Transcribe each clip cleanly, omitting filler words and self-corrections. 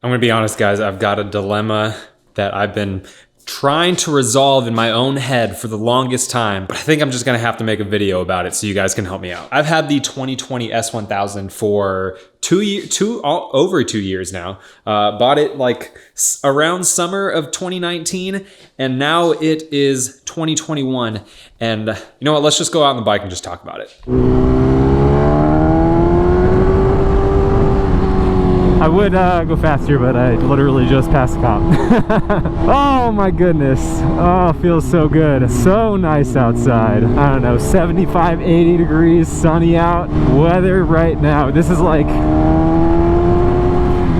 I'm gonna be honest, guys, I've got a dilemma that I've been trying to resolve in my own head for the longest time, but I think I'm just gonna have to make a video about it so you guys can help me out. I've had the 2020 S1000 for over 2 years now. Bought it like around summer of 2019, and now it is 2021. And you know what, let's just go out on the bike and just talk about it. I would go faster, but I literally just passed the cop. Oh my goodness. Oh, feels so good. So nice outside. I don't know, 75, 80 degrees, sunny out. Weather right now. This is like,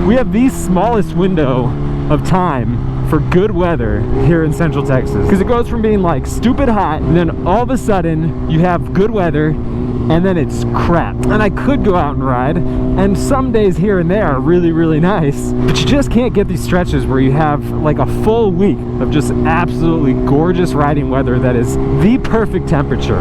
we have the smallest window of time for good weather here in Central Texas. Because it goes from being like stupid hot, and then all of a sudden you have good weather, and then it's crap. And I could go out and ride, and some days here and there are really, really nice, but you just can't get these stretches where you have like a full week of just absolutely gorgeous riding weather that is the perfect temperature.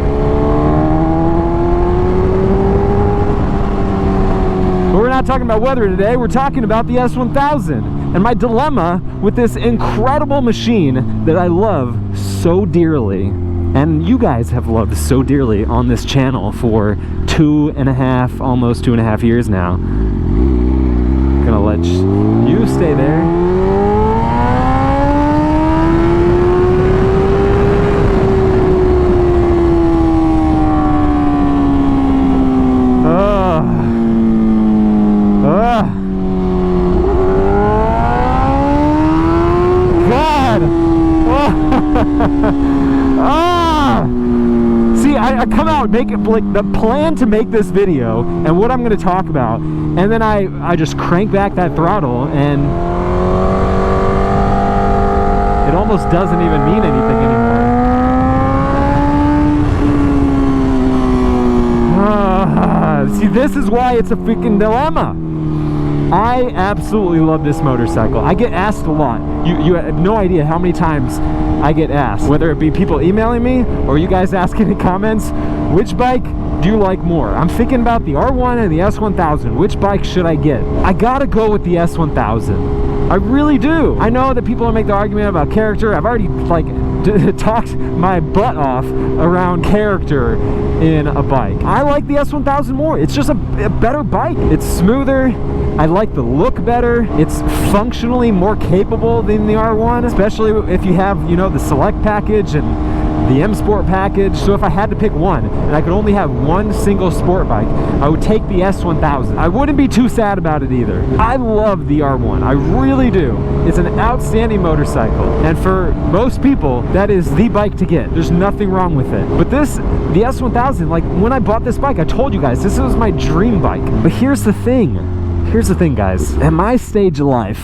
But we're not talking about weather today, we're talking about the S1000 and my dilemma with this incredible machine that I love so dearly. And you guys have loved so dearly on this channel for almost two and a half years now. I'm gonna let you stay there. I come out, make it like the plan to make this video and what I'm going to talk about, and then I just crank back that throttle, and it almost doesn't even mean anything anymore. See, this is why it's a freaking dilemma. I absolutely love this motorcycle. I get asked a lot. You have no idea how many times I get asked, whether it be people emailing me or you guys asking in comments, which bike do you like more? I'm thinking about the R1 and the S1000. Which bike should I get? I gotta go with the S1000. I really do. I know that people make the argument about character. I've already like talked my butt off around character in a bike. I like the S1000 more. It's just a better bike. It's smoother. I like the look better. It's functionally more capable than the R1, especially if you have, you know, the Select package and the M Sport package. So if I had to pick one and I could only have one single sport bike, I would take the S1000. I wouldn't be too sad about it either. I love the R1. I really do. It's an outstanding motorcycle, and for most people that is the bike to get. There's nothing wrong with it. But the S1000, like when I bought this bike, I told you guys this was my dream bike. But here's the thing, guys. At my stage of life,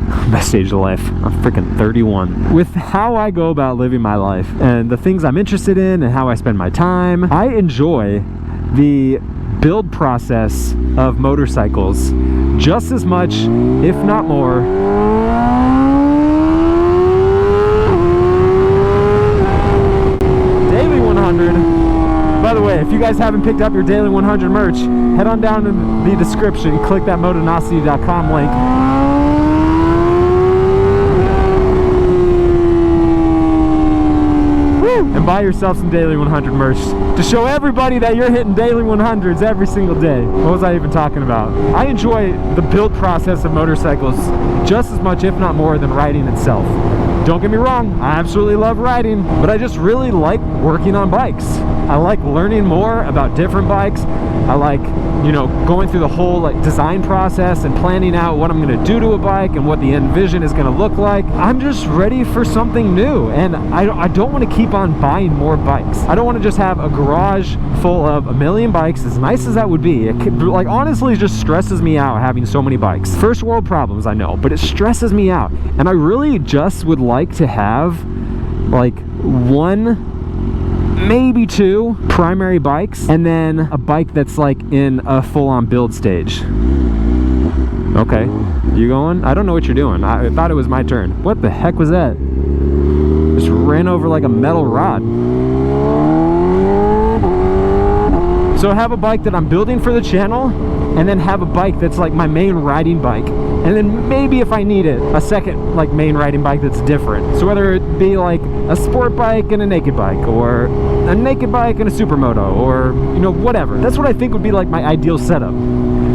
I'm freaking 31. With how I go about living my life and the things I'm interested in and how I spend my time, I enjoy the build process of motorcycles just as much, if not more, Daily 100. By the way, if you guys haven't picked up your Daily 100 merch, head on down in the description, click that motonosity.com link. And buy yourself some Daily 100 merch to show everybody that you're hitting Daily 100s every single day. What was I even talking about? I enjoy the build process of motorcycles just as much, if not more, than riding itself. Don't get me wrong, I absolutely love riding, but I just really like working on bikes. I like learning more about different bikes. I like, you know, going through the whole like design process and planning out what I'm going to do to a bike and what the end vision is going to look like. I'm just ready for something new, and I don't want to keep on buying more bikes. I don't want to just have a garage full of a million bikes, as nice as that would be. It could, like, honestly, it just stresses me out having so many bikes. First world problems, I know, but it stresses me out, and I really just would like to have like one, maybe two primary bikes, and then a bike that's like in a full-on build stage. Okay, you going? I don't know what you're doing. I thought it was my turn. What the heck was that? Just ran over like a metal rod. So have a bike that I'm building for the channel, and then have a bike that's like my main riding bike, and then maybe if I need it, a second like main riding bike that's different. So whether it be like a sport bike and a naked bike, or a naked bike and a supermoto, or you know, whatever. That's what I think would be like my ideal setup.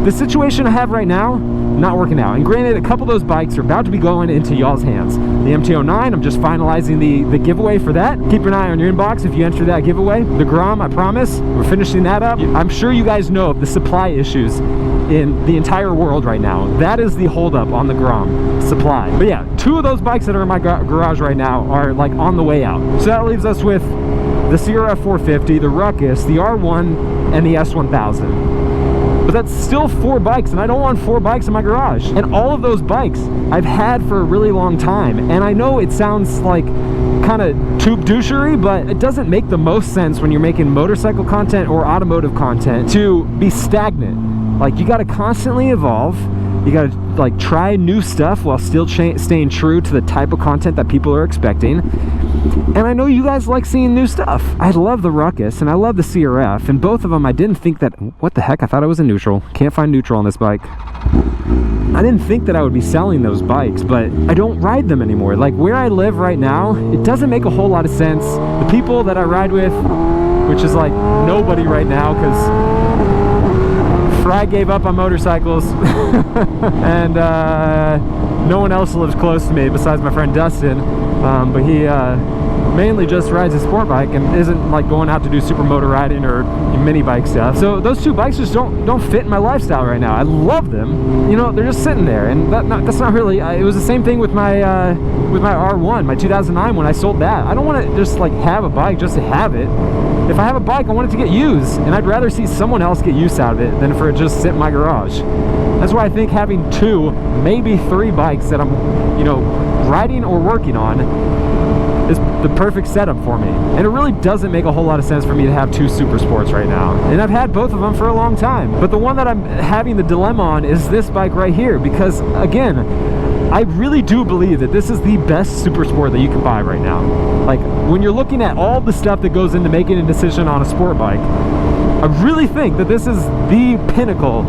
The situation I have right now, not working out. And granted, a couple of those bikes are about to be going into y'all's hands. The MT-09, I'm just finalizing the giveaway for that. Keep an eye on your inbox if you enter that giveaway. The Grom, I promise, we're finishing that up. I'm sure you guys know of the supply issues in the entire world right now. That is the holdup on the Grom, supply. But yeah, 2 of those bikes that are in my garage right now are like on the way out. So that leaves us with the CRF 450, the Ruckus, the R1, and the S1000. But that's still 4 bikes, and I don't want 4 bikes in my garage. And all of those bikes I've had for a really long time. And I know it sounds like kind of tube douchery, but it doesn't make the most sense when you're making motorcycle content or automotive content to be stagnant. Like, you got to constantly evolve. You got to like try new stuff while still staying true to the type of content that people are expecting. And I know you guys like seeing new stuff. I love the Ruckus and I love the CRF, and both of them I didn't think that, what the heck, I thought I was in neutral. Can't find neutral on this bike. I didn't think that I would be selling those bikes, but I don't ride them anymore. Like where I live right now, it doesn't make a whole lot of sense. The people that I ride with, which is like nobody right now, because Fry gave up on motorcycles and no one else lives close to me besides my friend Dustin, but he mainly just rides a sport bike and isn't like going out to do supermoto riding or mini bike stuff. So those 2 bikes just don't fit in my lifestyle right now. I love them, you know, they're just sitting there, and that's not really, it was the same thing with my R1, my 2009 when I sold that. I don't want to just like have a bike just to have it. If I have a bike, I want it to get used, and I'd rather see someone else get use out of it than for it just sit in my garage. That's why I think having 2, maybe 3 bikes that I'm, you know, riding or working on is the perfect setup for me. And it really doesn't make a whole lot of sense for me to have 2 super sports right now. And I've had both of them for a long time. But the one that I'm having the dilemma on is this bike right here, because again, I really do believe that this is the best super sport that you can buy right now. Like, when you're looking at all the stuff that goes into making a decision on a sport bike, I really think that this is the pinnacle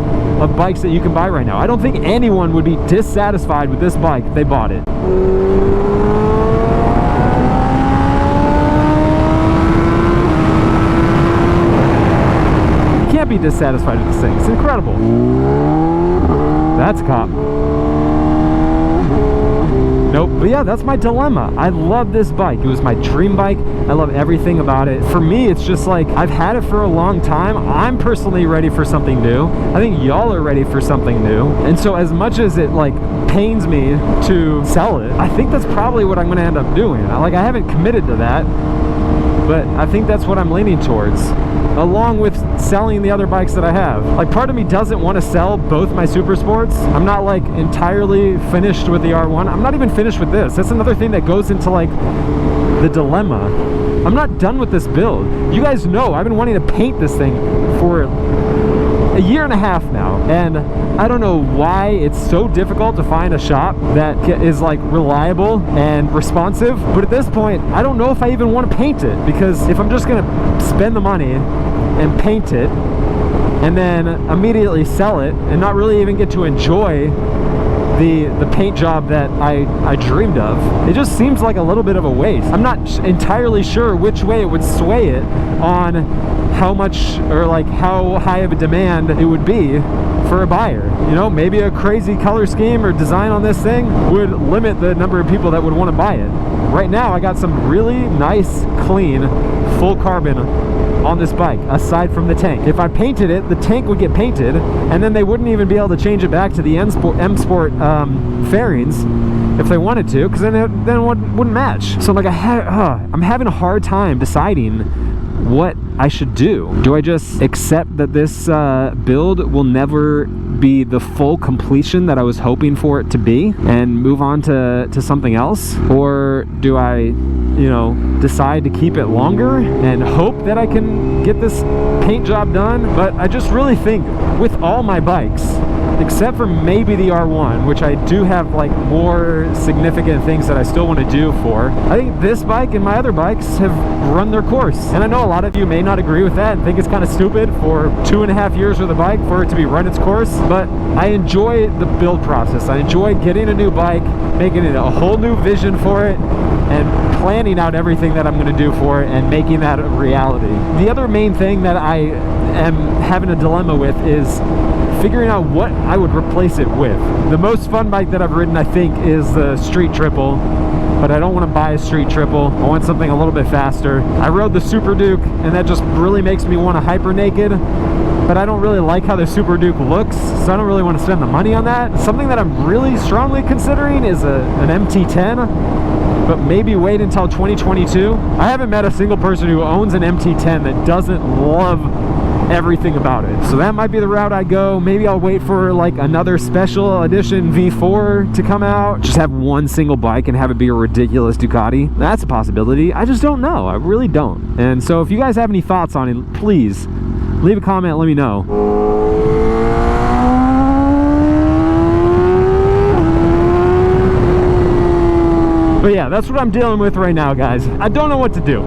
of bikes that you can buy right now. I don't think anyone would be dissatisfied with this bike if they bought it. You can't be dissatisfied with this thing. It's incredible. That's a cop. Nope. But yeah, that's my dilemma. I love this bike. It was my dream bike. I love everything about it. For me, it's just like, I've had it for a long time. I'm personally ready for something new. I think y'all are ready for something new. And so as much as it like pains me to sell it, I think that's probably what I'm going to end up doing. I haven't committed to that, but I think that's what I'm leaning towards, along with selling the other bikes that I have. Like, part of me doesn't want to sell both my super sports. I'm not like entirely finished with the R1. I'm not even finished with this. That's another thing that goes into like the dilemma. I'm not done with this build. You guys know I've been wanting to paint this thing for a year and a half now, and I don't know why it's so difficult to find a shop that is like reliable and responsive. But at this point, I don't know if I even want to paint it, because if I'm just gonna spend the money and paint it and then immediately sell it and not really even get to enjoy the paint job that I dreamed of, it just seems like a little bit of a waste. I'm not entirely sure which way it would sway it on how much or like how high of a demand it would be for a buyer. You know, maybe a crazy color scheme or design on this thing would limit the number of people that would want to buy it. Right now I got some really nice, clean, full carbon on this bike, aside from the tank. If I painted it, the tank would get painted, and then they wouldn't even be able to change it back to the M Sport fairings if they wanted to, because then it wouldn't match. So like I'm having a hard time deciding what I should do. Do I just accept that this build will never be the full completion that I was hoping for it to be and move on to something else? Or do I, you know, decide to keep it longer and hope that I can get this paint job done? But I just really think with all my bikes, except for maybe the R1, which I do have like more significant things that I still want to do for. I think this bike and my other bikes have run their course. And I know a lot of you may not agree with that and think it's kind of stupid for 2.5 years with a bike for it to be run its course, but I enjoy the build process. I enjoy getting a new bike, making it a whole new vision for it, and planning out everything that I'm going to do for it and making that a reality. The other main thing that I am having a dilemma with is figuring out what I would replace it with. The most fun bike that I've ridden, I think, is the Street Triple, but I don't want to buy a Street Triple. I want something a little bit faster. I rode the Super Duke, and that just really makes me want to hyper naked, but I don't really like how the Super Duke looks, so I don't really want to spend the money on that. Something that I'm really strongly considering is an MT10, but maybe wait until 2022. I haven't met a single person who owns an MT10 that doesn't love everything about it. So that might be the route I go. Maybe I'll wait for like another special edition V4 to come out. Just have one single bike and have it be a ridiculous Ducati. That's a possibility. I just don't know. I really don't. And so if you guys have any thoughts on it, please leave a comment, let me know. But yeah, that's what I'm dealing with right now, guys. I don't know what to do.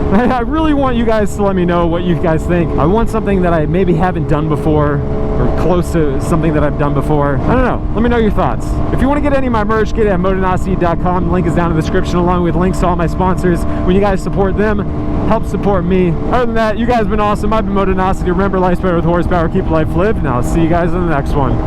I really want you guys to let me know what you guys think. I want something that I maybe haven't done before, or close to something that I've done before. I don't know. Let me know your thoughts. If you want to get any of my merch, get it at motonosity.com. The link is down in the description, along with links to all my sponsors. When you guys support them, help support me. Other than that, you guys have been awesome. I've been Motonosity. Remember, life's better with horsepower. Keep life lived, and I'll see you guys in the next one.